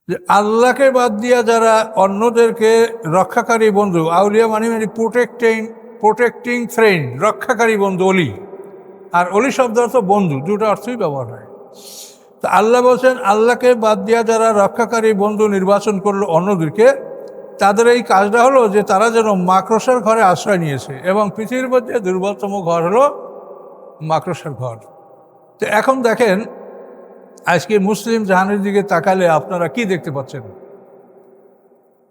যে আল্লাহকে বাদ দিয়া যারা অন্যদেরকে রক্ষাকারী বন্ধু, আউলিয়া মানে প্রোটেক্টিং ফ্রেন্ড, রক্ষাকারী বন্ধু অলি, আর অলি শব্দ অর্থ বন্ধু, দুটো অর্থই ব্যবহার হয়। তো আল্লাহ বলছেন আল্লাহকে বাদ দিয়া যারা রক্ষাকারী বন্ধু নির্বাচন করলো অন্যদেরকে, তাদের এই কাজটা হলো যে তারা যেন মাকড়সার ঘরে আশ্রয় নিয়েছে, এবং পৃথিবীর মধ্যে দুর্বলতম ঘর হলো মাকড়সার ঘর। তো এখন দেখেন আজকে মুসলিম জাহানের দিকে তাকালে আপনারা কি দেখতে পাচ্ছেন?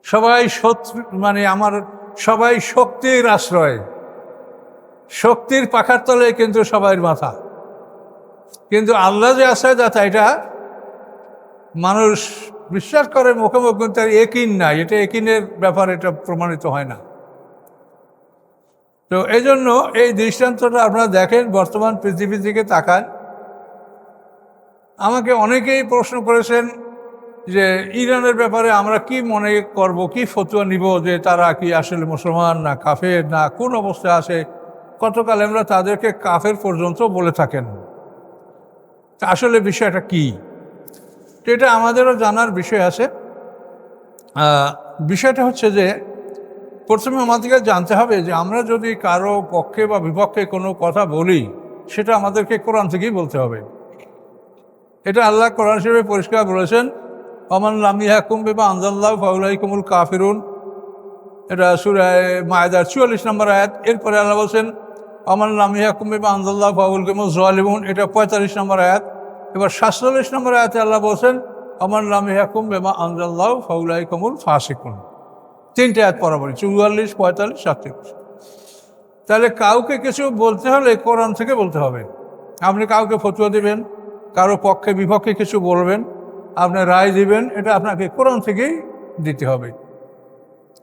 সবাই শত্রু, মানে সবাই শক্তির আশ্রয়, শক্তির পাখার তলে কিন্তু সবাই মাথা। কিন্তু আল্লাহ যে আশ্রয়দাতা এটা মানুষ বিশ্বাস করে মুখে মুখ, কিন্তু তার একিন নাই, এটা একিনের ব্যাপার, এটা প্রমাণিত হয় না। তো এই জন্য এই দৃষ্টান্তটা আপনারা দেখেন, বর্তমান পৃথিবীর দিকে তাকান। আমাকে অনেকেই প্রশ্ন করেছেন যে ইরানের ব্যাপারে আমরা কি মনে করব, কি ফতোয়া নিব, যে তারা কি আসলে মুসলমান না কাফের, না কোন অবস্থায় আছে। কতকাল আমরা তাদেরকে কাফের পর্যন্ত বলে থাকেন। আসলে বিষয়টা কি, তো এটা আমাদেরও জানার বিষয় আছে। বিষয়টা হচ্ছে যে প্রথমে আমাদেরকে জানতে হবে যে আমরা যদি কারো পক্ষে বা বিপক্ষে কোনো কথা বলি, সেটা আমাদেরকে কোরআন থেকেই বলতে হবে। এটা আল্লাহ কোরআন শরীফে পরিষ্কার বলেছেন, ওমান লাম ইয়াহকুম বিমা আনজালাল্লাহু ফাউলাইকুমুল কাফিরুন। এটা সূরা মায়েদার 44 নম্বর আয়াত। এরপরে আল্লাহ বলছেন ওমান লাম ইয়াহকুম বিমা আনজালাল্লাহু ফাউলাইকুমুজ জালিমুন, এটা 45 নম্বর আয়াত। এবার 47 নম্বর আয়াতে আল্লাহ বলছেন ওমান লাম ইয়াহকুম বিমা আনজালাল্লাহু ফাউলাইকুমুল ফাসিকুন। তিনটে আয়াত বরাবরই, 44, 45, 47। তাহলে কাউকে কিছু বলতে হলে কোরআন থেকে বলতে হবে। আপনি কাউকে ফতোয়া দিবেন, কারো পক্ষে বিপক্ষে কিছু বলবেন, আপনি রায় দিবেন, এটা আপনাকে কোরআন থেকেই দিতে হবে।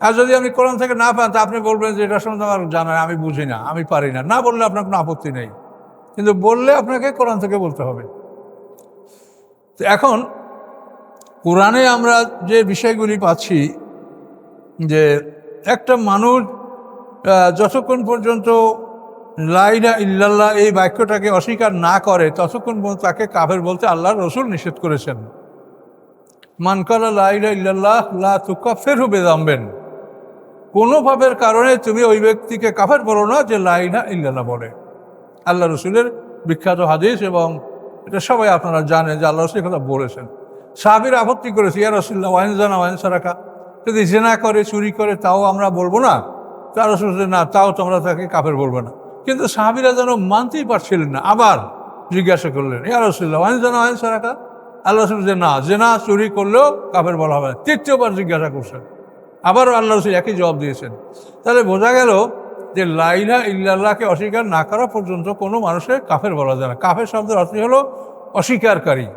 আর যদি আপনি কোরআন থেকে না পান, তা আপনি বলবেন যে এটা সম্বন্ধে আমার জানা, আমি বুঝি না, আমি পারি না, না বললে আপনার কোনো আপত্তি নেই, কিন্তু বললে আপনাকে কোরআন থেকে বলতে হবে। তো এখন কোরআনে আমরা যে বিষয়গুলি পাচ্ছি, যে একটা মানুষ যতক্ষণ পর্যন্ত লা ইলাহা ইল্লাল্লাহ এই বাক্যটাকে অস্বীকার না করে, ততক্ষণ পর্যন্ত তাকে কাফের বলতে আল্লাহর রাসূল নিষেধ করেছেন। মান ক্বালা লা ইলাহা ইল্লাল্লাহ লা তুকাফিরহু বিযামবিন। কোনো পাপের কারণে তুমি ওই ব্যক্তিকে কাফের বলো না যে লা ইলাহা ইল্লাল্লাহ বলে। আল্লাহ রাসূলের বিখ্যাত হাদিস, এবং এটা সবাই আপনারা জানেন যে আল্লাহ রাসূল কথা বলেছেন। সাহাবীরা আপত্তি করেছে, ইয়া রাসূলুল্লাহ ওয়াইন জানা ওয়াইন সারাকা, যদি জিনা করে, চুরি করে, তাও আমরা বলবো না? তার রাসূল না, তাও তোমরা তাকে কাফের বলবে না। কিন্তু সাহাবীরা যেন মানতেই পারছিলেন না, আবার জিজ্ঞাসা করলেন, ইয়া রাসূলুল্লাহ ওয়াইন জানা ওয়াইন সারাকা। আল্লাহ রাসূল যে না, জেনা চুরি করলেও কাফের বলা হবে না। তৃতীয়বার জিজ্ঞাসা করছেন, আবারও আল্লাহ রাসূল একই জবাব দিয়েছেন। তাহলে বোঝা গেল যে লা ইলাহা ইল্লাল্লাহকে অস্বীকার না করা পর্যন্ত কোনো মানুষের কাফের বলা যায় না। কাফের শব্দের অর্থ হলো অস্বীকারী,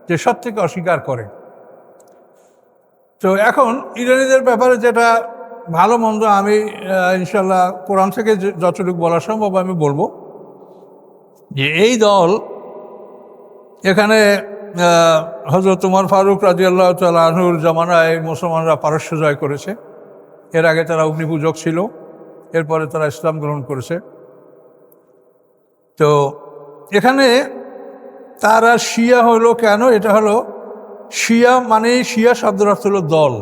যে সত্যকে অস্বীকার করে। তো এখন ইরানিদের ব্যাপারে যেটা ভালো মন্দ আমি ইনশাল্লাহ কোরআন থেকে যতটুকু বলা সম্ভব আমি বলবো, যে এই দল এখানে হযরত ওমর ফারুক রাদিয়াল্লাহু তাআলা আনহুর জামানায় মুসলমানরা পারস্য জয় করেছে। এর আগে তারা অগ্নিপূজক ছিল, এরপরে তারা ইসলাম গ্রহণ করেছে। তো এখানে তারা শিয়া হলো কেন? এটা হলো শিয়া মানে, শিয়া শব্দের অর্থ হলো দল।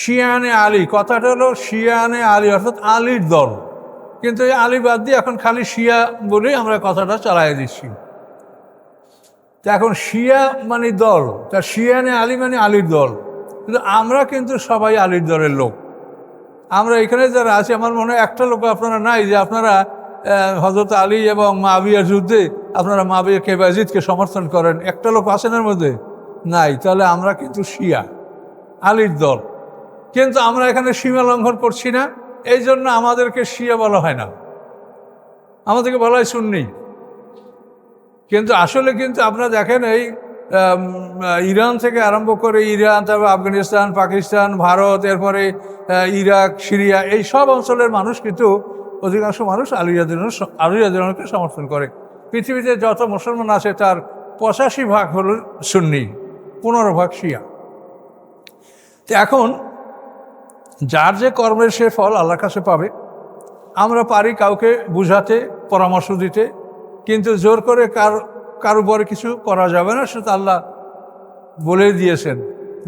শিয়ানে আলী, কথাটা হলো শিয়ানে আলী, অর্থাৎ আলীর দল। কিন্তু এই আলী বাদ দিয়ে এখন খালি শিয়া বলেই আমরা কথাটা চালাই দিচ্ছি। তো এখন শিয়া মানে দল, তা শিয়ানে আলী মানে আলীর দল। কিন্তু আমরা কিন্তু সবাই আলীর দলের লোক। আমরা এখানে যারা আছি, আমার মনে হয় একটা লোক আপনারা নাই যে আপনারা হযরত আলী এবং মুআবিয়ার যুদ্ধে আপনারা মুআবিয়াকে বা ইয়াজিদকে সমর্থন করেন। একটা লোক আছেন এর মধ্যে? নাই। তাহলে আমরা কিন্তু শিয়া, আলীর দল। কিন্তু আমরা এখানে সীমা লঙ্ঘন করছি না, এই জন্য আমাদেরকে শিয়া বলা হয় না, আমাদেরকে বলা হয় সুন্নি। কিন্তু আসলে কিন্তু আপনারা দেখেন এই ইরান থেকে আরম্ভ করে ইরান, তারপর আফগানিস্তান, পাকিস্তান, ভারত, এরপরে ইরাক, সিরিয়া, এই সব অঞ্চলের মানুষ কিন্তু অধিকাংশ মানুষ আলী রাদিয়াল্লাহু সমর্থন করে। পৃথিবীতে যত মুসলমান আছে তার 85% হল সুন্নি, 15% শিয়া। তো এখন যার যে কর্মের সে ফল আল্লাহর কাছে পাবে। আমরা পারি কাউকে বুঝাতে, পরামর্শ দিতে, কিন্তু জোর করে কার উপরে কিছু করা যাবে না, সেটা আল্লাহ বলে দিয়েছেন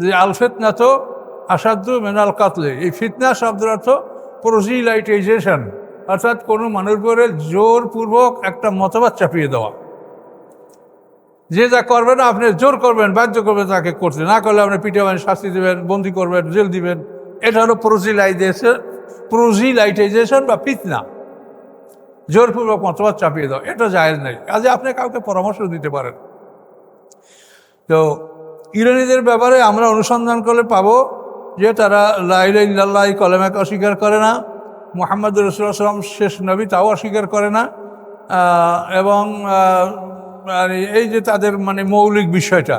যে আল ফিতনা তো আসাধ্য মেনাল কাতলে। এই ফিতনা শব্দের অর্থ প্রোজিলাইটাইজেশন, অর্থাৎ কোনো মানুষের উপরে জোরপূর্বক একটা মতবাদ চাপিয়ে দেওয়া। যে যা করবে না আপনি জোর করবেন, বাধ্য করবেন তাকে করতে, না করলে আপনি পিটাবেন, শাস্তি দেবেন, বন্দি করবেন, জেল দিবেন। এটা হলো প্রোজিলাইটাইজেশন বা ফিতনা, জোরপূর্বক মতবাদ চাপিয়ে দাও। এটা জায়েজ নেই। কাজে আপনি কাউকে পরামর্শ দিতে পারেন। তো ইরানিদের ব্যাপারে আমরা অনুসন্ধান করলে পাবো যে তারা লা ইলাহা ইল্লাল্লাহ কলেমাকে অস্বীকার করে না, মুহাম্মদ রাসূলুল্লাহ সাল্লাল্লাহু আলাইহি ওয়াসাল্লাম শেষ নবী তাও অস্বীকার করে না, এবং এই যে তাদের মানে মৌলিক বিষয়টা,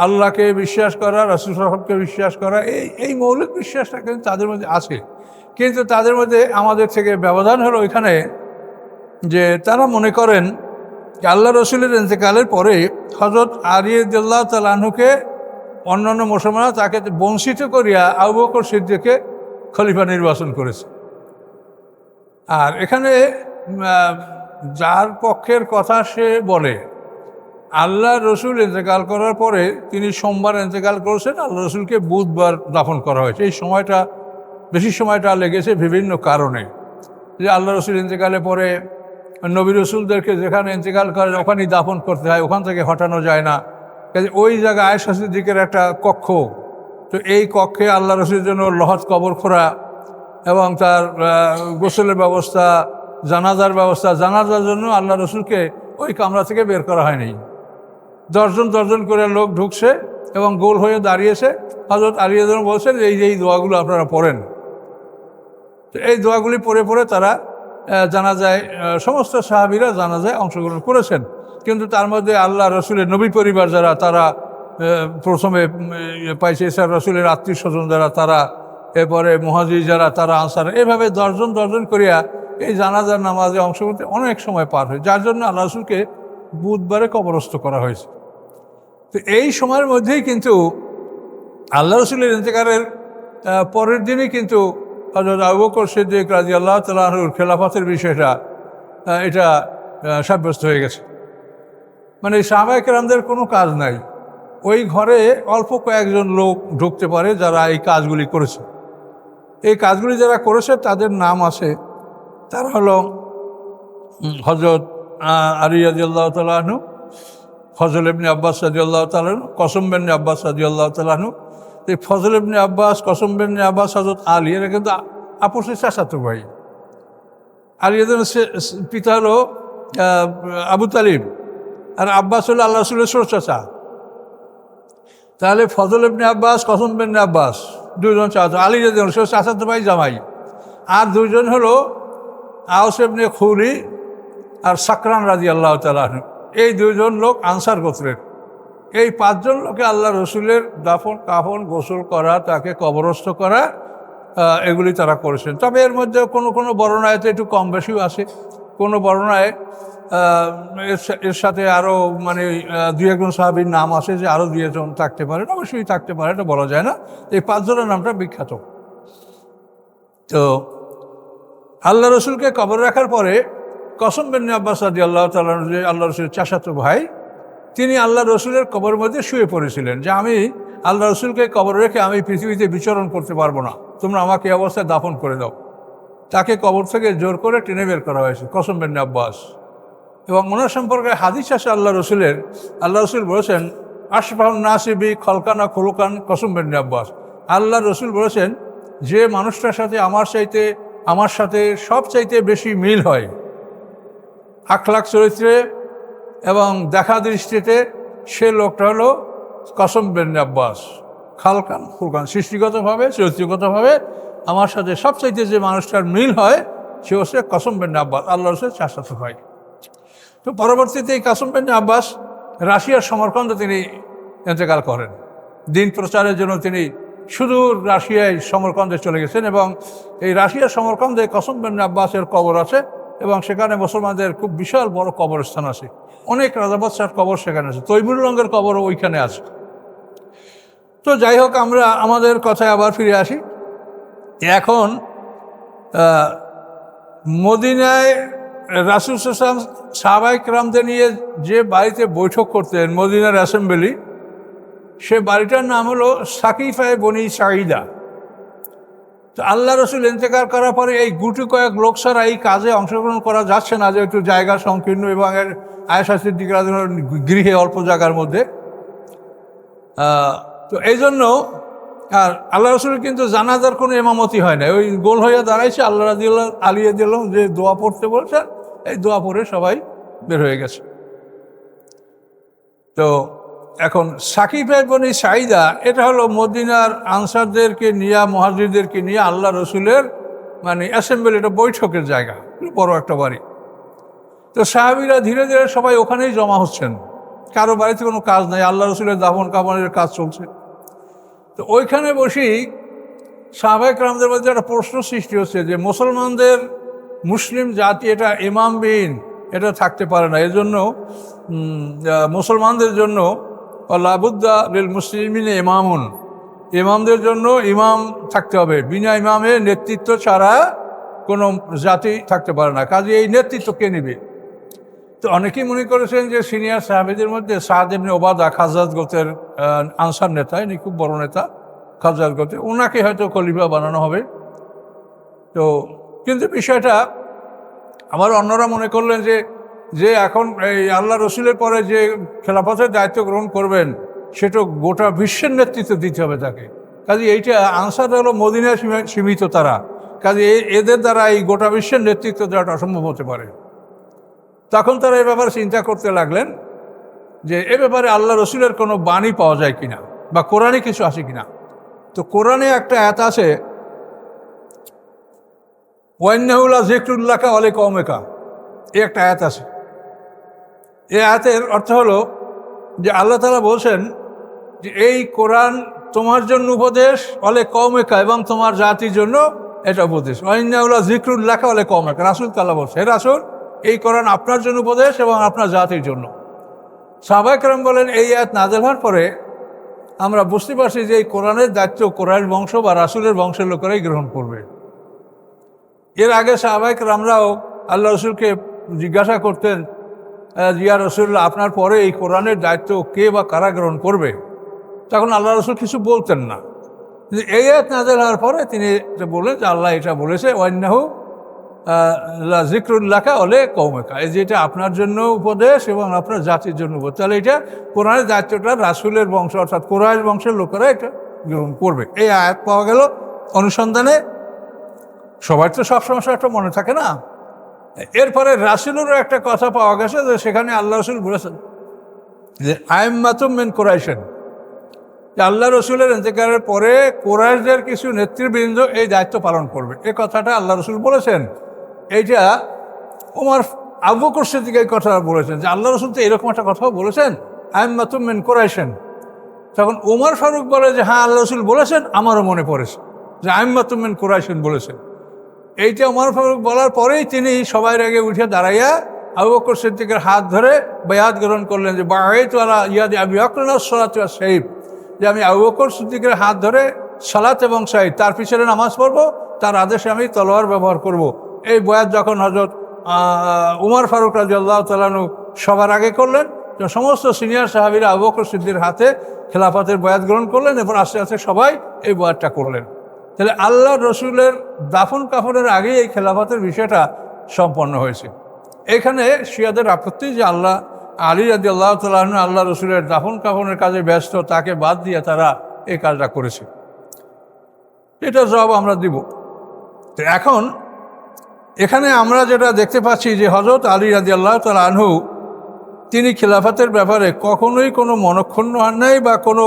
আল্লাহকে বিশ্বাস করা, রাসূল সাল্লাল্লাহু আলাইহি ওয়াসাল্লামকে বিশ্বাস করা, এই মৌলিক বিশ্বাসটা কিন্তু তাদের মধ্যে আছে। কিন্তু তাদের মধ্যে আমাদের থেকে ব্যবধান হলো ওইখানে যে তারা মনে করেন যে আল্লাহ রসুলের ইন্তেকালের পরে হযরত আলী রাদিয়াল্লাহু তাআলা আনহুকে অন্যান্য মুসলমানরা তাকে বঞ্চিত করিয়া আবু বকর সিদ্দিককে খলিফা নির্বাচন করেছে। আর এখানে যার পক্ষের কথা সে বলে, আল্লাহ রসুল ইন্তেকাল করার পরে তিনি সোমবার ইন্তেকাল করেছেন, আল্লাহ রসুলকে বুধবার দাফন করা হয়েছে। এই সময়টা বেশি সময়টা লেগেছে বিভিন্ন কারণে, যে আল্লাহ রসুল ইন্তেকালের পরে নবী রসুলদেরকে যেখানে ইন্তেকাল করেন ওখানেই দাফন করতে হয়, ওখান থেকে হটানো যায় না। কাজে ওই জায়গায় আয়েশা সিদ্দিকের একটা কক্ষ, তো এই কক্ষে আল্লাহ রসুলের জন্য লহদ কবর খোঁড়া এবং তার গোসলের ব্যবস্থা, জানাজার ব্যবস্থা। জানাজার জন্য আল্লাহ রসুলকে ওই কামরা থেকে বের করা হয়নি। দশজন করে লোক ঢুকছে এবং গোল হয়ে দাঁড়িয়েছে। হযরত আলী রাদিয়াল্লাহু আনহু বলছেন এই দোয়াগুলো আপনারা পড়েন। তো এই দোয়াগুলি পড়ে তারা জানাজায়, সমস্ত সাহাবীরা জানাজায় অংশগ্রহণ করেছেন। কিন্তু তার মধ্যে আল্লাহ রসুলের নবী পরিবার যারা, তারা প্রথমে পাইছে রসুলের আত্মীয় স্বজন যারা, তারা, এরপরে মুহাজির যারা, তারা আনসার, এভাবে দশজন করিয়া এই জানাজার নামাজে অংশগ্রহণ অনেক সময় পার হয়, যার জন্য আল্লাহ রসুলকে বুধবারে কবরস্থ করা হয়েছে। তো এই সময়ের মধ্যেই কিন্তু আল্লাহ রসুলের ইন্তেকালের পরের দিনই কিন্তু হযরত আবু বকর সিদ্দিক রাদিয়াল্লাহু তাআলা আনহুর খেলাফতের বিষয়টা এটা সাব্যস্ত হয়ে গেছে। মানে সাহাবায়ে কেরামদের কোনো কাজ নাই, ওই ঘরে অল্প কয়েকজন লোক ঢুকতে পারে যারা এই কাজগুলি করেছে। এই কাজগুলি যারা করেছে তাদের নাম আছে, তারা হলো হযরত আলী রাদিয়াল্লাহু তাআলা আনহু, ফজল ইবনে আব্বাস রাদিয়াল্লাহু তাআলা আনহু, কসম বিন আব্বাস রাদিয়াল্লাহু তাআলা আনহু। এই ফজল ইবনে আব্বাস, কসম বিন আব্বাস, হযরত আলী, এরা কিন্তু আপসের চাচাতো ভাই। আলী রাদিয়াল্লাহু পিতা হলো আবু তালিব, আর আব্বাস হলো আল্লাহ রাসূলের ছোট চাচা। তাহলে ফজল ইবনে আব্বাস, কসম বিন আব্বাস দুইজন চাচা, আলী রাদিয়াল্লাহু চাচাতো ভাই জামাই। আর দুইজন হলো আওস ইবনে খুলি আর সাকরান রাদিয়াল্লাহু তাআলা আনহু। এই দুইজন লোক আনসার গোত্রের। এই পাঁচজন লোকে আল্লাহ রসুলের দাফন কাফন, গোসল করা, তাকে কবরস্থ করা, এগুলি তারা করেছেন। তবে এর মধ্যে কোনো বর্ণনায় তো একটু কম বেশিও আছে, কোনো বর্ণনায় এর সাথে আরও মানে দুই একজন সাহাবীর নাম আছে যে আরও দুই একজন থাকতে পারে, অবশ্যই থাকতে পারে, এটা বলা যায় না। এই পাঁচজনের নামটা বিখ্যাত। তো আল্লাহ রসুলকে কবর রাখার পরে কসম বিন আব্বাস রাদিয়াল্লাহু তাআলা আনহু, যে আল্লাহ রসুলের চাচাতো ভাই, তিনি আল্লাহ রসুলের কবরের মধ্যে শুয়ে পড়েছিলেন যে আমি আল্লাহ রসুলকে কবর রেখে আমি পৃথিবীতে বিচরণ করতে পারবো না, তোমরা আমাকে এই অবস্থায় দাফন করে দাও। তাকে কবর থেকে জোর করে টেনে বের করা হয়েছে, কসম বিন আব্বাস। এবং ওনার সম্পর্কে হাদিস আছে আল্লাহ রসুলের, আল্লাহ রসুল বলেছেন আশবাহুন নাসি বি খলকানা খুলুকান কসম বিন আব্বাস। আল্লাহ রসুল বলেছেন যে মানুষটার সাথে আমার সাথে সব চাইতে বেশি মিল হয় আখলাক চরিত্রে এবং দেখা দৃষ্টিতে, সে লোকটা হলো কসম বিন আব্বাস। খালকান ফুরকান, সৃষ্টিগতভাবে চরিত্রগতভাবে আমার সাথে সবচাইতে যে মানুষটার মিল হয় সে হচ্ছে কসম বিন আব্বাস, আল্লাহ রসুলের চাচাতো ভাই। তো পরবর্তীতে এই কসম বিন আব্বাস রাশিয়ার সমরকন্দে তিনি ইন্তেকাল করেন। দিন প্রচারের জন্য তিনি সুদূর রাশিয়ায় সমরকন্দে চলে গেছেন, এবং এই রাশিয়ার সমরকন্দে কসম বিন আব্বাসের কবর আছে, এবং সেখানে মুসলমানদের খুব বিশাল বড় কবরস্থান আছে, অনেক রাজা বাদশার কবর সেখানে আছে, তৈমুর রঙের কবরও ওইখানে আছে। তো যাই হোক, আমরা আমাদের কথায় আবার ফিরে আসি। এখন মদিনায় রাসূল সাল্লাল্লাহু আলাইহি ওয়াসাল্লাম সাহাবায়ে কেরামদের নিয়ে যে বাড়িতে বৈঠক করতেন, মদিনার অ্যাসেম্বলি, সে বাড়িটার নাম হলো সাকিফায়ে বনি সাঈদা। তো আল্লাহ রসুল ইন্তেকাল করার পরে এই গুটি কয়েক লোক ছাড়া এই কাজে অংশগ্রহণ করা যাচ্ছে না, যেহেতু জায়গা সংকীর্ণ এবং আয়েশা সিদ্দিকা রাদিয়াল্লাহু আনহা গৃহে অল্প জায়গার মধ্যে। তো এই জন্য আর আল্লাহ রসুলের কিন্তু জানাজার কোনো ইমামতি হয় না, ওই গোল হয়ে দাঁড়াইছে, আল্লাহ আলী রাদিয়াল্লাহু আনহু যে দোয়া পড়তে বলছেন এই দোয়া পড়ে সবাই বের হয়ে গেছে। তো এখন সাকিফায়ে বনি সাঈদা এটা হলো মদিনার আনসারদেরকে নিয়ে, মুহাজিরদেরকে নিয়ে আল্লাহ রসুলের মানে অ্যাসেম্বলি, এটা বৈঠকের জায়গা, বড় একটা বাড়ি। তো সাহাবীরা ধীরে ধীরে সবাই ওখানেই জমা হচ্ছেন, কারো বাড়িতে কোনো কাজ নাই, আল্লাহ রসুলের দাফন কাফনের কাজ চলছে। তো ওইখানে বসেই সাহাবায়ে কেরামদের মধ্যে একটা প্রশ্ন সৃষ্টি হচ্ছে যে মুসলমানদের, মুসলিম জাতি এটা ইমামবিহীন, এটা থাকতে পারে না। এজন্য মুসলমানদের জন্য লাবুদ্দা লিল মুসলিমিন ইমামুন, ইমামদের জন্য ইমাম থাকতে হবে, বিনা ইমামে নেতৃত্ব ছাড়া কোনো জাতি থাকতে পারে না, কাজে এই নেতৃত্ব কে নেবে? তো অনেকেই মনে করেছেন যে সিনিয়র সাহাবীদের মধ্যে সাদ ইবনে ওবাদা খাজরাজ গোত্রের আনসার নেতা, ইনি খুব বড় নেতা খাজরাজ গোত্রের, ওনাকে হয়তো খলিফা বানানো হবে। তো কিন্তু বিষয়টা আমার অন্যরা মনে করলেন যে এখন এই আল্লাহ রসুলের পরে যে খেলাফতের দায়িত্ব গ্রহণ করবেন সেটা গোটা বিশ্বের নেতৃত্ব দিতে হবে তাকে। কাজে এইটা আনসার হলো মদিনায় সীমিত, তারা কাজে এদের দ্বারা এই গোটা বিশ্বের নেতৃত্ব দেওয়াটা অসম্ভব হতে পারে। তখন তারা এ ব্যাপারে চিন্তা করতে লাগলেন যে এ ব্যাপারে আল্লাহ রসুলের কোনো বাণী পাওয়া যায় কিনা বা কোরআনে কিছু আছে কিনা। তো কোরআনে একটা আয়াত আছে, ওয়াইন্নাহু লাযিকরুল্লাকা ওয়া লিকাওমিকা, এই একটা আয়াত আছে। এই আয়াতের অর্থ হলো যে আল্লাহ তাআলা বলছেন যে এই কোরআন তোমার জন্য উপদেশ, ওয়া লিকাওমিকা, এবং তোমার জাতির জন্য এটা উপদেশ। ওয়াইন্নাহু লাযিকরুল্লাকা ওয়া লিকাওমিকা, রাসূলকে আল্লাহ বলছে, হে রাসূল এই কোরআন আপনার জন্য উপদেশ এবং আপনার জাতির জন্য। সাহাবায়ে কেরাম বলেন এই আয়াত নাযিল হওয়ার পরে আমরা বুঝতে পারছি যে এই কোরআনের দায়িত্ব কোরআন বংশ বা রাসূলের বংশের লোকেরাই গ্রহণ করবে। এর আগে সাহাবায়ে কেরামরাও আল্লাহ রসুলকে জিজ্ঞাসা করতেন, ইয়া রাসূলুল্লাহ আপনার পরে এই কোরআনের দায়িত্ব কে বা কারা গ্রহণ করবে? তখন আল্লাহ রসুল কিছু বলতেন না। এই আয়াত নাযিল হওয়ার পরে তিনি বললেন যে আল্লাহ এটা বলেছে, ওয়াইন্নাহু লাযিকরুল্লাকা ওয়া লিকাওমিকা, এই যে এটা আপনার জন্য উপদেশ এবং আপনার জাতির জন্য উপদেশ। তাহলে এটা কোরআনের দায়িত্বটা রাসূলের বংশ অর্থাৎ কোরআশ বংশের লোকেরা এটা গ্রহণ করবে। এই আয়াত পাওয়া গেল অনুসন্ধানে। সবার তো সব সমস্যা একটা মনে থাকে না। এরপরে রাসূলেরও একটা কথা পাওয়া গেছে যে সেখানে আল্লাহ রসুল বলেছেন যে আইম্মাতুম মিন কুরাইশিন, যে আল্লাহ রসুলের ইন্তেকালের পরে কুরাইশদের কিছু নেতৃবৃন্দ এই দায়িত্ব পালন করবে। এই কথাটা আল্লাহ রসুল বলেছেন। এইটা ওমর আবু বকর সিদ্দিক এই কথা বলেছেন যে আল্লাহ রসুল তো এরকম একটা কথাও বলেছেন, আইম্মাতুম মিন কুরাইশিন। তখন ওমর ফারুক বলে যে হ্যাঁ আল্লাহ রসুল বলেছেন, আমারও মনে পড়েছে যে আইম্মাতুম মিন কুরাইশিন বলেছেন। এইটা ওমর ফারুক বলার পরেই তিনি সবাই আগে উঠে দাঁড়াইয়া আবু বকর সিদ্দিকের হাত ধরে বায়াত গ্রহণ করলেন যে বায়াতু আলা ইয়াদি আবি বকর সালাতু ওয়াস সাইফ, যে আমি আবু বকর সিদ্দিকের হাত ধরে সালাত এবং সাইফ, তার পিছনে নামাজ পড়বো, তার আদেশে আমি তলোয়ার ব্যবহার করব। এই বয়াত যখন হযরত উমর ফারুক রাদিয়াল্লাহু তাআলা আনহু সবার আগে করলেন, তো সমস্ত সিনিয়র সাহাবীরা আবু বকর সিদ্দিকের হাতে খেলাফতের বয়াত গ্রহণ করলেন এবং আস্তে আস্তে সবাই এই বয়াতটা করলেন। তাহলে আল্লাহ রসুলের দাফন কাফনের আগেই এই খেলাফতের বিষয়টা সম্পন্ন হয়েছে। এখানে শিয়াদের আপত্তি যে আলী রাদিয়াল্লাহু তাআলা আনহু আল্লাহ রসুলের দাফন কাফনের কাজে ব্যস্ত, তাকে বাদ দিয়ে তারা এই কাজটা করেছে। এটা জবাব আমরা দিব। তো এখন এখানে আমরা যেটা দেখতে পাচ্ছি যে হযরত আলী রাদিয়াল্লাহু তাআলা আনহু তিনি খেলাফতের ব্যাপারে কখনোই কোনো মনক্ষুণ্ণ হন নাই বা কোনো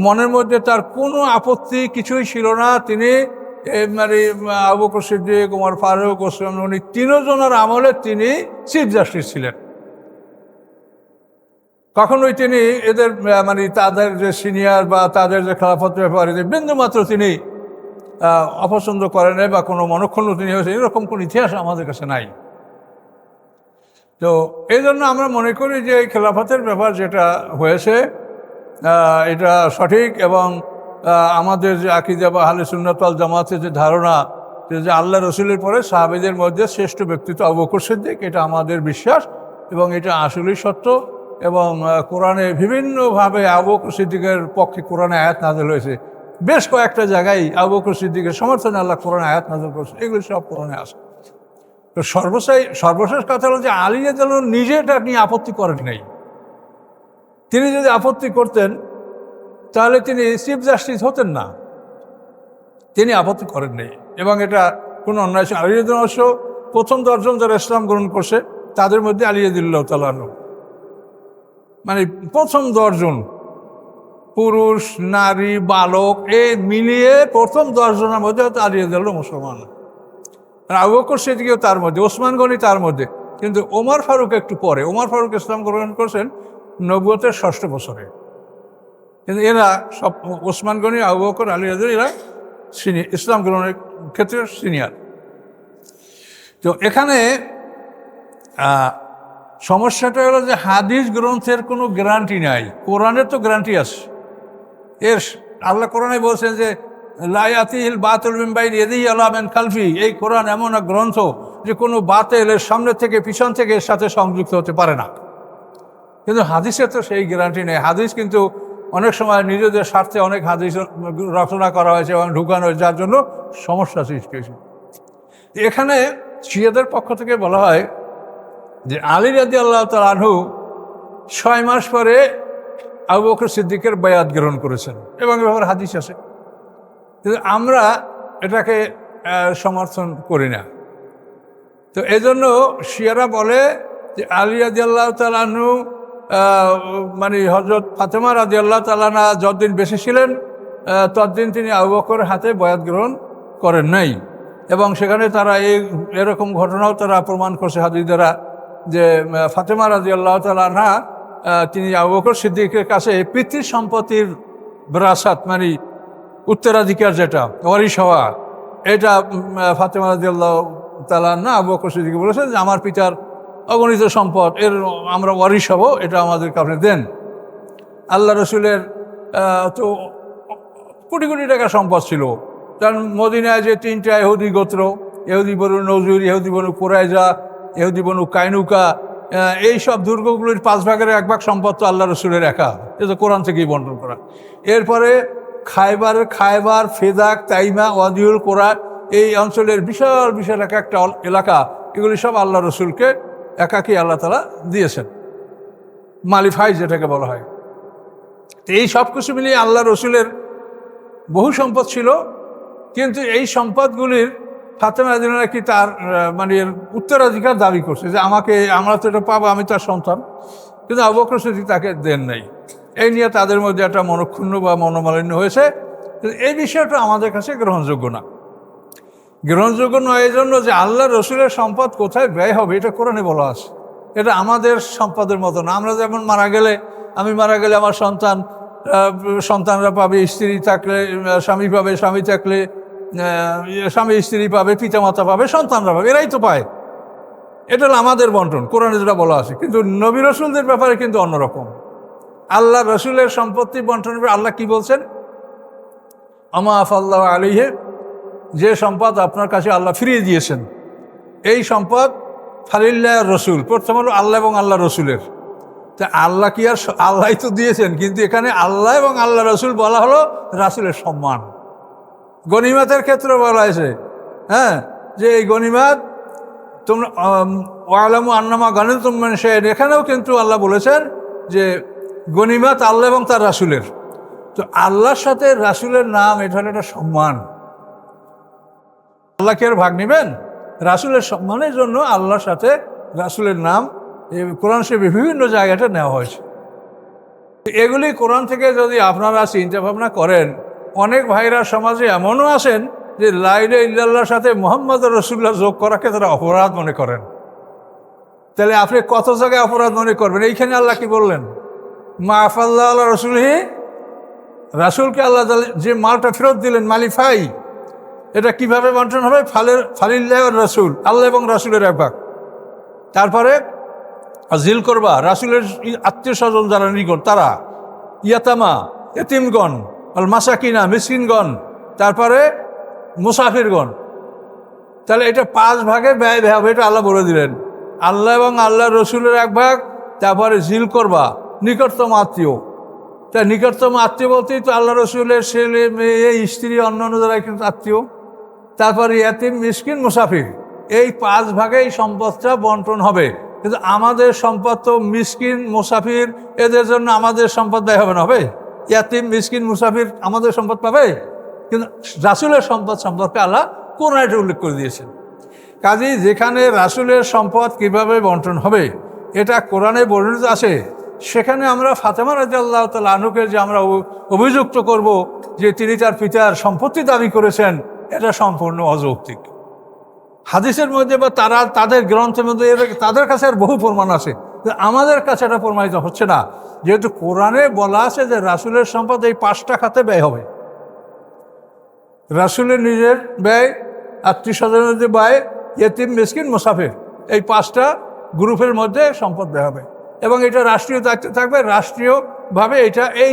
মনের মধ্যে তার কোনো আপত্তি কিছুই ছিল না। তিনি মানে আবু বকর সিদ্দিক, ওমর ফারুক, ওসমান, উনি তিনজনের আমলে তিনি চিফ জাস্টিস ছিলেন। কখনোই তিনি এদের মানে তাদের যে সিনিয়র বা তাদের যে খেলাফতের ব্যাপারে বিন্দুমাত্র তিনি অপছন্দ করেন নাই বা কোনো মনক্ষুণ্ণ তিনি হয়েছে, এরকম কোনো ইতিহাস আমাদের কাছে নাই। তো এই জন্য আমরা মনে করি যে এই খেলাফতের ব্যাপার যেটা হয়েছে এটা সঠিক, এবং আমাদের যে আকীদা বা আহলে সুন্নাত ওয়াল জামাতের যে ধারণা যে আল্লাহ রসুলের পরে সাহাবীদের মধ্যে শ্রেষ্ঠ ব্যক্তিত্ব আবু বকর সিদ্দিক, এটা আমাদের বিশ্বাস এবং এটা আসলেই সত্য। এবং কোরআনে বিভিন্নভাবে আবু বকর সিদ্দিকের পক্ষে কোরআনে আয়াত নাযিল হয়েছে। বেশ কয়েকটা জায়গায় আবু বকর সিদ্দিকের সমর্থনে আল্লাহ কোরআনে আয়াত নাযিল করেছে, এগুলো সব কোরআনে আছে। তো সর্বশেষ কথা হলো যে আলী রাদিয়াল্লাহু আনহু নিজে এটা নিয়ে আপত্তি করেন নাই। তিনি যদি আপত্তি করতেন তাহলে তিনি চিফ জাস্টিস হতেন না, তিনি আপত্তি করেন নাই এবং এটা কোনো অন্যায়। আলী রাদিয়াল্লাহু আনহু প্রথম 10 জন যারা ইসলাম গ্রহণ করছে তাদের মধ্যে আলী রাদিয়াল্লাহু তাআলা আনহু, মানে প্রথম 10 জন পুরুষ নারী বালক মিলিয়ে প্রথম 10 জনের মধ্যে হয়তো আলী রাদিয়াল্লাহু মুসলমান, আবু বকর সিদ্দিকও তার মধ্যে, ওসমান গনি তার মধ্যে। কিন্তু ওমর ফারুক একটু পরে, ওমর ফারুক ইসলাম গ্রহণ করছেন নবুয়তের 6ষ্ঠ বছরে। কিন্তু এরা সব ওসমান গনি, আবু বকর, আলী রাদিয়াল্লাহু এরা সিনিয়র, ইসলাম গ্রহণের ক্ষেত্রে সিনিয়র। তো এখানে সমস্যাটা হলো যে হাদিস গ্রন্থের কোনো গ্যারান্টি নাই, কোরআনের তো গ্যারান্টি আছে। এর আল্লাহ কোরআনে বলছেন যে লা ইয়াতিহিল বাতিল মিন বাইনি ইয়াদিহি ওয়ালা মিন খালফি, এই কোরআন এমন এক গ্রন্থ যে কোনো বাতিল এর সামনে থেকে পিছন থেকে এর সাথে সংযুক্ত হতে পারে না। কিন্তু হাদিসে তো সেই গ্যারান্টি নেই। হাদিস কিন্তু অনেক সময় নিজেদের স্বার্থে অনেক হাদিস রচনা করা হয়েছে এবং ঢুকানো হয়েছে, যার জন্য সমস্যা সৃষ্টি হয়েছে। এখানে শিয়াদের পক্ষ থেকে বলা হয় যে আলী রাদিয়াল্লাহু তাআলা আনহু 6 মাস পরে আবু বকর সিদ্দিকের বায়াত গ্রহণ করেছেন এবং এ ব্যাপারে হাদিস আছে। কিন্তু আমরা এটাকে সমর্থন করি না। তো এজন্য শিয়ারা বলে যে আলী রাদিয়াল্লাহু তাআলা আনহু মানে হযরত ফাতেমা রাদিয়াল্লাহু তাআলা আনহা যতদিন বেঁচে ছিলেন ততদিন তিনি আবু বকরের হাতে বায়াত গ্রহণ করেন নাই। এবং সেখানে তারা এরকম ঘটনাও তারা প্রমাণ করছে হাদিস দ্বারা যে ফাতেমা রাদিয়াল্লাহু তাআলা আনহা তিনি আবু বকর সিদ্দিকের কাছে পিতৃ সম্পত্তির বিরাসাত মানে উত্তরাধিকার যেটা ওয়ারিশ হওয়া, এটা ফাতেমা রাদিয়াল্লাহু তাআলা আনহা আবু বকর সিদ্দিককে বলেছেন যে আমার পিতার অগণিত সম্পদ, এর আমরা ওয়ারিশ হব, এটা আমাদেরকে আপনি দেন। আল্লাহ রসুলের তো কোটি কোটি টাকা সম্পদ ছিল। কারণ মদিনায় যে 3টা ইহুদি গোত্র, ইহুদি বনু নজুর, ইহুদি বনু কুরাইজা, ইহুদি বনু কাইনুকা, এই সব দুর্গগুলির 5 ভাগের 1 ভাগ সম্পদ তো আল্লাহ রসুলের একা, এটা কোরআন থেকেই বন্টন করা। এরপরে খায়বার, ফেদাক, তাইমা, ওয়াদিউল কোরা, এই অঞ্চলের বিশাল বিশাল একটা এলাকা, এগুলি সব আল্লাহ রসুলকে একাকি আল্লাহ তাআলা দিয়েছেন, মালিফাই যেটাকে বলা হয়। এই সব কিছু মিলিয়ে আল্লাহ রসুলের বহু সম্পদ ছিল। কিন্তু এই সম্পদগুলির ফাতেমা রাদিয়াল্লাহু আনহা কি তার মানে উত্তরাধিকার দাবি করছে যে আমরা তো এটা পাবো, আমি তার সন্তান। কিন্তু আবু বকর সিদ্দিক তাকে দেন নাই। এই নিয়ে তাদের মধ্যে একটা মনক্ষুণ্ণ বা মনোমালিন্য হয়েছে। কিন্তু এই বিষয়টা আমাদের কাছে গ্রহণযোগ্য না। গ্রহণযোগ্য নয় এই জন্য যে আল্লাহ রসুলের সম্পদ কোথায় ব্যয় হবে এটা কোরআনে বলা আছে। এটা আমাদের সম্পদের মতো না। আমরা যেমন আমি মারা গেলে আমার সন্তানরা পাবে, স্ত্রী থাকলে স্বামী পাবে, স্বামী থাকলে স্বামী স্ত্রী পাবে, পিতামাতা পাবে, সন্তানরা পাবে, এরাই তো পায়। এটা হলো আমাদের বন্টন, কোরআনে যেটা বলা আছে। কিন্তু নবী রসুলদের ব্যাপারে কিন্তু অন্যরকম। আল্লাহ রসুলের সম্পত্তি বন্টনের আল্লাহ কি বলছেন? আমা আফাল্লাহু আলাইহি, যে সম্পদ আপনার কাছে আল্লাহ ফিরিয়ে দিয়েছেন, এই সম্পদ ফালিল্লাহ রসুল, প্রথম হলো আল্লাহ এবং আল্লাহ রসুলের। তা আল্লাহ কি আর আল্লাহ তো দিয়েছেন, কিন্তু এখানে আল্লাহ এবং আল্লাহ রসুল বলা হলো রাসুলের সম্মান। গনিমাতের ক্ষেত্রে বলা হয়েছে যে এই গনিমাত তোমরা ওয়ালামু আন্নামা গানিমতুম মিন শাইইন, এখানেও কিন্তু আল্লাহ বলেছেন যে গনিমাত আল্লাহ এবং তার রাসুলের। তো আল্লাহর সাথে রাসুলের নাম, এটা হলো একটা সম্মান। আল্লাহ কি আর ভাগ নেবেন? রাসুলের সম্মানের জন্য আল্লাহর সাথে রাসুলের নাম এই কোরআন শরীফে বিভিন্ন জায়গাটা নেওয়া হয়েছে। এগুলি কোরআন থেকে যদি আপনারা চিন্তা ভাবনা করেন, অনেক ভাইরা সমাজে এমনও আছেন যে লা ইলাহা ইল্লাল্লাহর সাথে মুহাম্মদ রাসূলুল্লাহ যোগ করাকে তারা অপরাধ মনে করেন। তাহলে আপনি কত জায়গায় অপরাধ মনে করবেন? এইখানে আল্লাহ কি বললেন? মা আফাল্লাহু আলা রাসূলিহি, রাসূলকে আল্লাহ যে মালটা ফেরত দিলেন, মালিফাই, এটা কিভাবে বন্টন হবে? ফালিল্লাহ রাসূল, আল্লাহ এবং রাসূলের এক ভাগ। তারপরে জিল করবা, রাসূলের আত্মীয় স্বজন যারা নিকট তারা, ইয়াতামা এতিমগণ, আল মাসাকিনা মিসকিনগণ, তারপরে মুসাফিরগণ। তাহলে এটা 5 ভাগে ব্যয় হবে, এটা আল্লাহ বলে দিলেন। আল্লাহ এবং আল্লাহ রসুলের এক ভাগ, তারপরে জিল করবা, নিকটতম আত্মীয়। তা নিকটতম আত্মীয় বলতেই তো আল্লাহ রসুলের ছেলে মেয়ে স্ত্রী অন্যান্য যারা কিন্তু আত্মীয়। তারপরে ইয়াতিম মিসকিন মুসাফির, এই 5 ভাগে এই সম্পদটা বন্টন হবে। কিন্তু আমাদের সম্পদ তো মিসকিন মুসাফির এদের জন্য আমাদের সম্পদ ব্যয় হবে না, হবে? ইয়াতিম মিসকিন মুসাফির আমাদের সম্পদ পাবে? কিন্তু রাসূলের সম্পদ সম্পর্কে আল্লাহ কোরআনে উল্লেখ করে দিয়েছেন। কাজেই যেখানে রাসূলের সম্পদ কিভাবে বন্টন হবে এটা কোরআনে বর্ণিত আছে, সেখানে আমরা ফাতেমা রাদিয়াল্লাহু তাআলা আনহুকে যে আমরা অভিযুক্ত করব যে তিনি তার পিতার সম্পত্তি দাবি করেছেন, এটা সম্পূর্ণ অযৌক্তিক। হাদিসের মধ্যে বা তারা তাদের গ্রন্থের মধ্যে তাদের কাছে আর বহু প্রমাণ আছে, আমাদের কাছে এটা প্রমাণিত হচ্ছে না। যেহেতু কোরআনে বলা আছে যে রাসূলের সম্পদ এই 5টা খাতে ব্যয় হবে। রাসূলের নিজের ব্যয়, আত্মীয় স্বজনের যে ব্যয়, ইয়েতিম মিসকিন মুসাফির, এই 5টা গ্রুপের মধ্যে সম্পদ ব্যয় হবে এবং এটা রাষ্ট্রীয় দায়িত্ব থাকবে। রাষ্ট্রীয়ভাবে এটা এই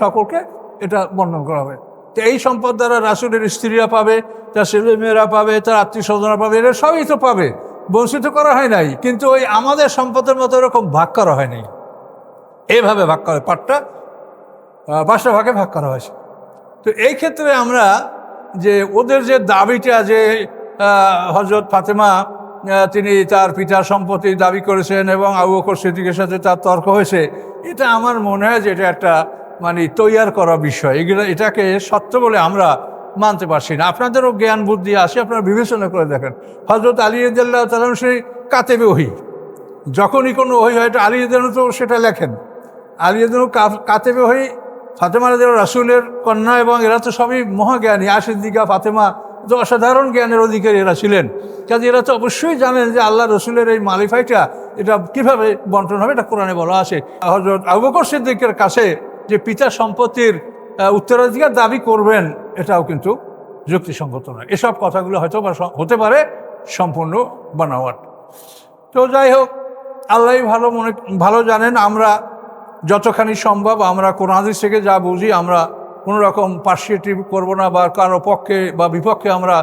সকলকে এটা বর্ণন করা হবে। তো এই সম্পদ দ্বারা রাসূলের স্ত্রীরা পাবে, তার ছেলে মেয়েরা পাবে, তার আত্মীয় স্বজনরা পাবে, এরা সবই তো পাবে, বঞ্চিত করা হয় নাই। কিন্তু ওই আমাদের সম্পদের মতো এরকম ভাগ করা হয়নি, এইভাবে ভাগ করা, 5টা ভাগে ভাগ করা হয়েছে। তো এই ক্ষেত্রে আমরা যে ওদের যে দাবিটা যে হযরত ফাতেমা তিনি তার পিতার সম্পত্তি দাবি করেছেন এবং আবু বকর সিদ্দিকের সাথে তার তর্ক হয়েছে, এটা আমার মনে হয় যে এটা একটা তৈয়ার করা বিষয়। এটাকে সত্য বলে আমরা মানতে পারছি না। আপনাদেরও জ্ঞান বুদ্ধি আসে, আপনারা বিবেচনা করে দেখেন। হযরত আলী রাদিয়াল্লাহু তাআলা সেই কাতেবে ওহী, যখনই কোনো ওহী হয় এটা আলী রাদিয়াল্লাহু তো সেটা লেখেন। আলী রাদিয়াল্লাহু কাতেবে ওহী, ফাতেমা রাদিয়াল্লাহু রাসূলের কন্যা এবং এরা তো সবই মহাজ্ঞানী। সিদ্দিকা ফাতেমা তো অসাধারণ জ্ঞানের অধিকারী এরা ছিলেন। কাজে এরা তো অবশ্যই জানেন যে আল্লাহ রসুলের এই মালিফাইটা এটা কীভাবে বন্টন হবে, এটা কোরআনে বলা আছে। হযরত আবু বকর সিদ্দিকের কাছে যে পিতা সম্পত্তির উত্তরাধিকার দাবি করবেন, এটাও কিন্তু যুক্তিসঙ্গত নয়। এসব কথাগুলো হয়তো বা হতে পারে সম্পূর্ণ বানাওয়াট। তো যাই হোক, আল্লাহ ভালো জানেন। আমরা যতখানি সম্ভব আমরা কোরআন হাদিস থেকে যা বুঝি, আমরা কোনো রকম পার্সিয়েটিভ করবো না বা কারো পক্ষে বা বিপক্ষে আমরা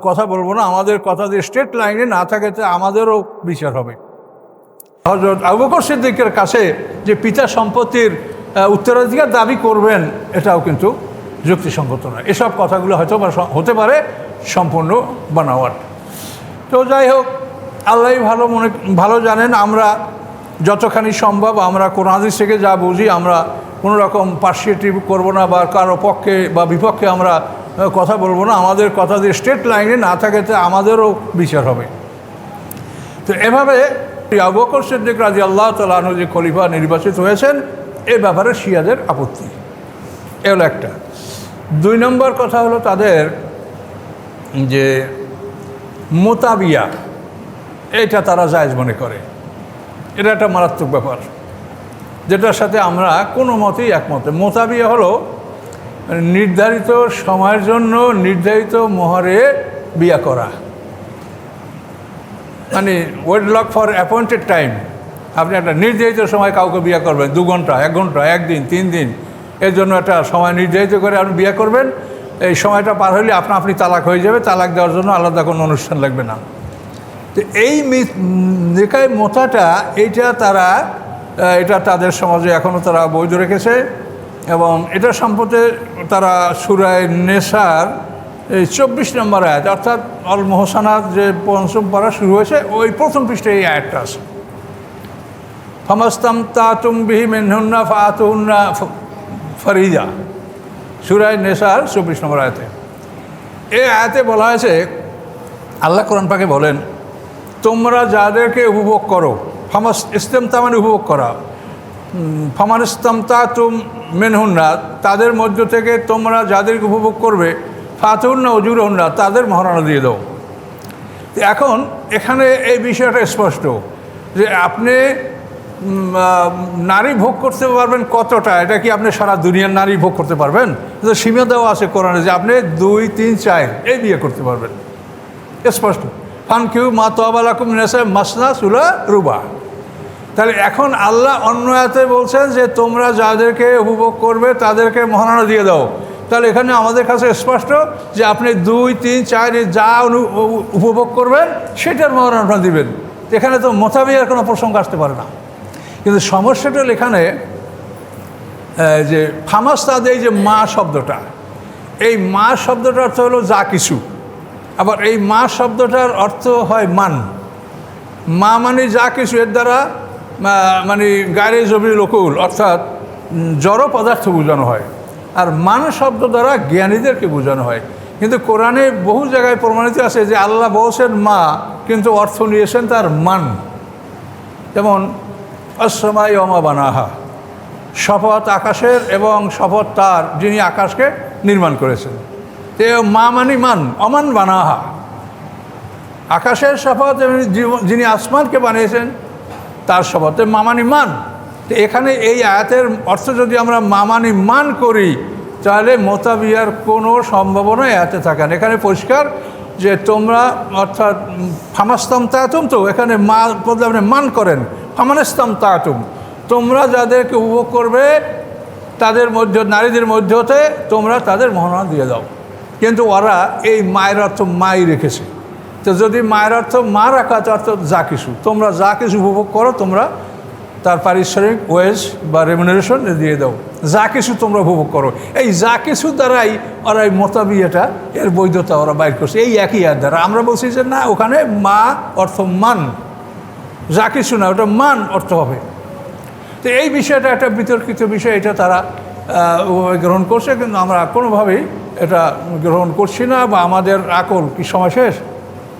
কথা বলবো না। আমাদের কথা যে স্ট্রেট লাইনে না থাকে, তা আমাদেরও বিচার হবে। হযরত আবু বকর সিদ্দিকের কাছে যে পিতা সম্পত্তির উত্তরাধিকার দাবি করবেন, এটাও কিন্তু যুক্তিসঙ্গত নয়। এসব কথাগুলো হয়তো বা হতে পারে সম্পূর্ণ বানাওয়াট। তো যাই হোক, আল্লাহ ভালো জানেন। আমরা যতখানি সম্ভব আমরা কোরআন হাদিস থেকে যা বুঝি, আমরা কোনো রকম পার্সিয়েটিভ করবো না বা কারো পক্ষে বা বিপক্ষে আমরা কথা বলবো না। আমাদের কথা যে স্ট্রেট লাইনে না থাকে, তা আমাদেরও বিচার হবে। তো এভাবে আবু বকর সিদ্দিক রাদিয়াল্লাহু তাআলা আনহু যে খলিফা নির্বাচিত হয়েছেন, এ ব্যাপারে শিয়াদের আপত্তি। এ হলো একটা। 2 নম্বর কথা হলো তাদের যে মোতাবিয়া, এটা তারা জায়েজ মনে করে। এটা একটা মারাত্মক ব্যাপার, যেটার সাথে আমরা কোনো মতেই একমত। মোতাবিয়া হলো নির্ধারিত সময়ের জন্য নির্ধারিত মোহরে বিয়া করা, ওয়েডলক ফর অ্যাপয়েন্টেড টাইম। আপনি একটা নির্ধারিত সময় কাউকে বিয়ে করবেন, 2 ঘন্টা, 1 ঘন্টা, 1 দিন, 3 দিন, এর জন্য একটা সময় নির্ধারিত করে আপনি বিয়ে করবেন। এই সময়টা পার হলে আপনি তালাক হয়ে যাবে। তালাক দেওয়ার জন্য আলাদা কোনো অনুষ্ঠান লাগবে না। তো এই নিকায় মোতাটা এটা তাদের সমাজে এখনও তারা বৈধ রেখেছে এবং এটা সম্পর্কে তারা সূরা নেসার এই 24 নম্বর আয়াত, অর্থাৎ অল মোহসানাত যে 5ম পারা শুরু হয়েছে, ওই 1ম পৃষ্ঠায় এই আয়াতটা আছে। ফামাস্তামতাতুম বিহি মিনহুন্না ফাআতুহুন্না ফরিজা, সূরা নেসার 24 নম্বর আয়াতে। এই আয়াতে বলা হয়েছে, আল্লাহ কোরআন পাকে বলেন, তোমরা যাদেরকে উপভোগ করো, ইস্তেমতা মানে উপভোগ করা, ফামান ইস্তামতাতুম মিনহুন্না, তাদের মধ্য থেকে তোমরা যাদেরকে উপভোগ করবে, ফাতুহুন্না উজুরহুন্না, তাদের মহারণা দিয়ে দাও। এখন এখানে এই বিষয়টা স্পষ্ট যে আপনি নারী ভোগ করতে পারবেন কতটা, এটা কি আপনি সারা দুনিয়ার নারী ভোগ করতে পারবেন? সীমা দেওয়া আছে কোরআনে যে আপনি 2, 3, 4 এই বিয়ে করতে পারবেন, স্পষ্ট। ফানকিহু মা তাবা লাকুম মিনাস নিসাই মাসনা সুলা রুবা। তাহলে এখন আল্লাহ অন্য আয়াতে বলছেন যে তোমরা যাদেরকে উপভোগ করবে তাদেরকে মহারণা দিয়ে দাও। তাহলে এখানে আমাদের কাছে স্পষ্ট যে আপনি 2, 3, 4 যা উপভোগ করবেন সেটার মহারণা দিবেন। এখানে তো মোতাবিয়ার কোনো প্রসঙ্গ আসতে পারে না। কিন্তু সমস্যাটা এখানে যে ফামাস্তাদ, এই যে মা শব্দটা, এই মা শব্দটার অর্থ হলো যা কিছু। আবার এই মা শব্দটার অর্থ হয় মান। মা মানে যা কিছু, এর দ্বারা মানে গায়ে জমির লোকুল অর্থাৎ জড় পদার্থ বোঝানো হয়। আর মান শব্দ দ্বারা জ্ঞানীদেরকে বোঝানো হয়। কিন্তু কোরআনে বহু জায়গায় প্রমাণিত আছে যে আল্লাহ বলছেন মা, কিন্তু অর্থ নিয়েছেন তার মান। যেমন আসসামাই ওমা বানাহা, শপথ আকাশের এবং শপথ তার যিনি আকাশকে নির্মাণ করেছেন। তো মা মানে মান, অমান বানাহা, আকাশের শপথ এবং যিনি আসমানকে বানিয়েছেন তার শপথ, মা মানে মান। তো এখানে এই আয়াতের অর্থ যদি আমরা মা মানে মান করি, তাহলে মোতাবিয়ার কোনো সম্ভাবনা আয়াতে থাকে না। এখানে পরিষ্কার যে তোমরা, অর্থাৎ ফামাস্তাম তায়াতুম, তো এখানে মা বলতে আপনি মান করেন, ফামানাস্তাম তায়াতুম, তোমরা যাদেরকে উপভোগ করবে তাদের মধ্যে, নারীদের মধ্যে হতে তোমরা তাদের মহারণা দিয়ে দাও। কিন্তু ওরা এই মায়ের অর্থ মাই রেখেছে। তো যদি মায়ের অর্থ মা রাখা, অর্থ যা কিছু, তোমরা যা কিছু উপভোগ করো তোমরা তার পারিশ্রমিক ওয়েজ বা রেমুনারেশন দিয়ে দাও, যা কিছু তোমরা উপভোগ করো। এই যা কিছু দ্বারাই ওরা এই মোতাবিয়াটা, এর বৈধতা ওরা বাইর করছে এই একই আয়াত দ্বারা। আমরা বলছি যে না, ওখানে মা অর্থ মান, যা কিছু না, ওটা মান অর্থ হবে। তো এই বিষয়টা একটা বিতর্কিত বিষয়, এটা তারা গ্রহণ করছে, কিন্তু আমরা কোনোভাবেই এটা গ্রহণ করছি না, বা আমাদের আকল কি সময় শেষ।